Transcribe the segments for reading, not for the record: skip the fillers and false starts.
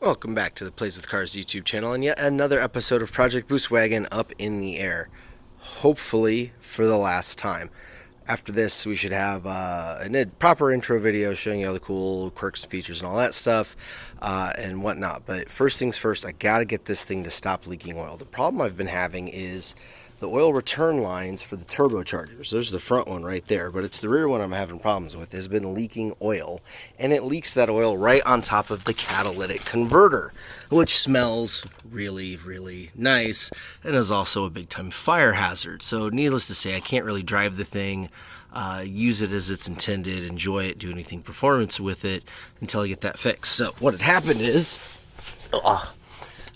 Welcome back to the Plays with Cars YouTube channel and yet another episode of Project Boost Wagon up in the air. Hopefully for the last time. After this we should have a proper intro video showing you all the cool quirks and features and all that stuff and whatnot. But first things first, I gotta get this thing to stop leaking oil. The problem I've been having is the oil return lines for the turbochargers. There's the front one right there, but it's the rear one I'm having problems with. It has been leaking oil, and it leaks that oil right on top of the catalytic converter, which smells really, really nice and is also a big-time fire hazard. So needless to say, I can't really drive the thing, use it as it's intended, enjoy it, do anything performance with it until I get that fixed. So what had happened is,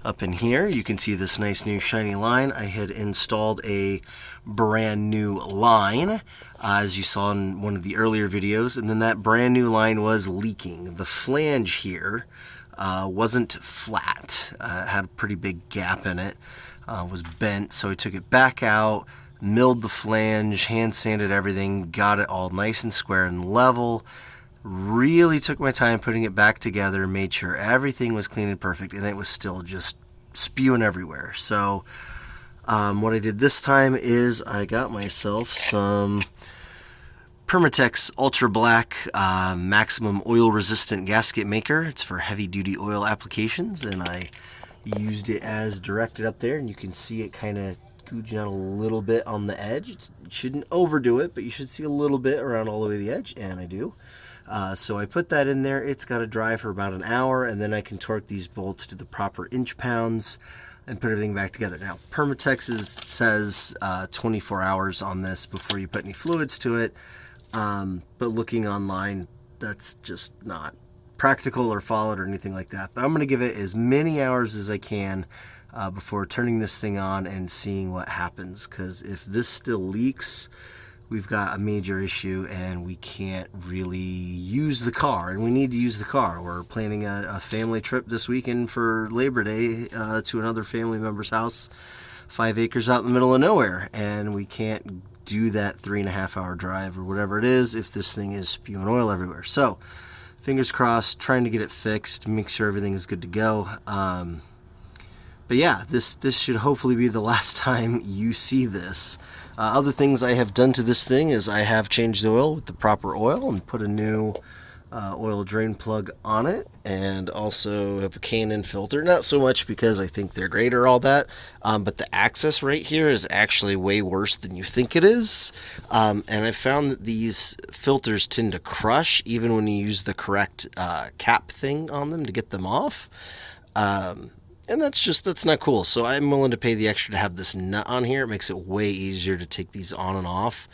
up in here, you can see this nice new shiny line. I had installed a brand new line, as you saw in one of the earlier videos, and then that brand new line was leaking. The flange here wasn't flat. It had a pretty big gap in it, was bent, so I took it back out, milled the flange, hand sanded everything, got it all nice and square and level. Really took my time putting it back together, made sure everything was clean and perfect, and it was still just spewing everywhere. So what I did this time is I got myself some Permatex Ultra Black maximum oil resistant gasket maker. It's for heavy duty oil applications, and I used it as directed up there, and you can see it kind of gouging out a little bit on the edge. You shouldn't overdo it, but you should see a little bit around all the way to the edge, and I do. So I put that in there. It's got to dry for about an hour, and then I can torque these bolts to the proper inch pounds and put everything back together. Now, Permatex says 24 hours on this before you put any fluids to it, but looking online, that's just not practical or followed or anything like that. But I'm going to give it as many hours as I can before turning this thing on and seeing what happens, because if this still leaks, we've got a major issue and we can't really use the car, and we need to use the car. We're planning a family trip this weekend for Labor Day to another family member's house, 5 acres out in the middle of nowhere, and we can't do that 3.5 hour drive or whatever it is if this thing is spewing oil everywhere. So fingers crossed, trying to get it fixed, make sure everything is good to go. But yeah, this should hopefully be the last time you see this. Other things I have done to this thing is I have changed the oil with the proper oil and put a new oil drain plug on it, and also have a K&N filter. Not so much because I think they're great or all that, but the access right here is actually way worse than you think it is. And I found that these filters tend to crush even when you use the correct cap thing on them to get them off. And that's not cool. So I'm willing to pay the extra to have this nut on here. It makes it way easier to take these on and off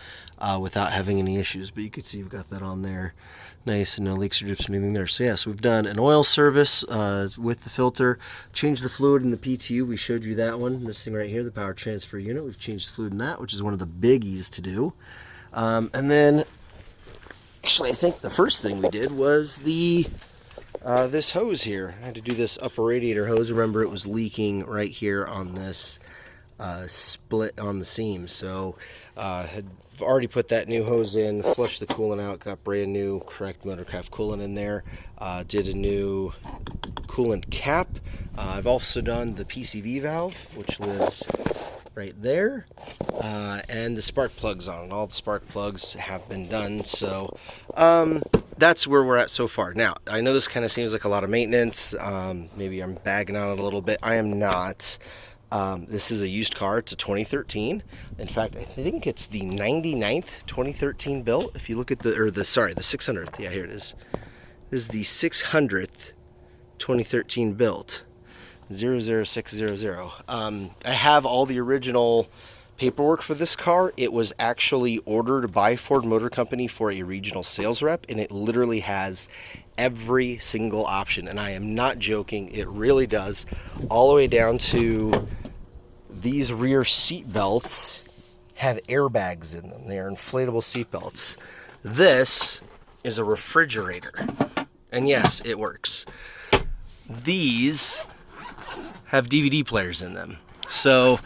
without having any issues. But you can see we've got that on there nice, and no leaks or drips or anything there. So yes, we've done an oil service with the filter, changed the fluid in the PTU. We showed you that one, this thing right here, the power transfer unit. We've changed the fluid in that, which is one of the biggies to do. And then, actually, I think the first thing we did was this hose here. I had to do this upper radiator hose. Remember, it was leaking right here on this split on the seam. So had already put that new hose in, flushed the coolant out, got brand new correct Motorcraft coolant in there, did a new coolant cap. I've also done the PCV valve, which lives right there, and the spark plugs on it. All the spark plugs have been done. So that's where we're at so far. Now, I know this kind of seems like a lot of maintenance. Maybe I'm bagging on it a little bit. I am not. This is a used car. It's a 2013. In fact, I think it's the 99th 2013 built. If you look at the 600th. Yeah, here it is. This is the 600th 2013 built. 00600. I have all the original paperwork for this car. It was actually ordered by Ford Motor Company for a regional sales rep, and it literally has every single option, and I am not joking, it really does, all the way down to these rear seat belts have airbags in them. They are inflatable seat belts. This is a refrigerator, and yes, it works. These have DVD players in them. So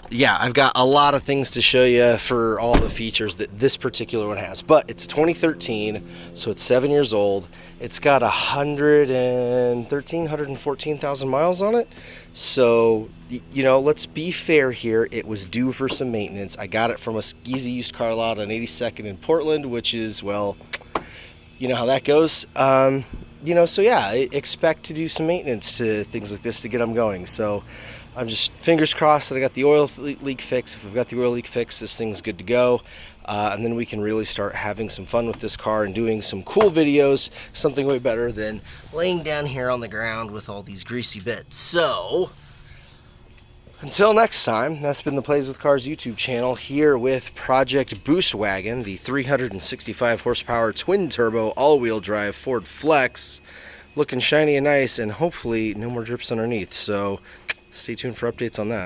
yeah, I've got a lot of things to show you for all the features that this particular one has. But it's 2013, so it's 7 years old. It's got 114,000 miles on it. So, you know, let's be fair here. It was due for some maintenance. I got it from a easy used car lot on 82nd in Portland, which is, well, you know how that goes. You know, so yeah, I expect to do some maintenance to things like this to get them going. So I'm just fingers crossed that I got the oil leak fixed. If I've got the oil leak fixed, this thing's good to go. And then we can really start having some fun with this car and doing some cool videos, something way better than laying down here on the ground with all these greasy bits. So until next time, that's been the Plays with Cars YouTube channel here with Project Boost Wagon, the 365 horsepower twin turbo all-wheel drive Ford Flex, looking shiny and nice, and hopefully no more drips underneath. So stay tuned for updates on that.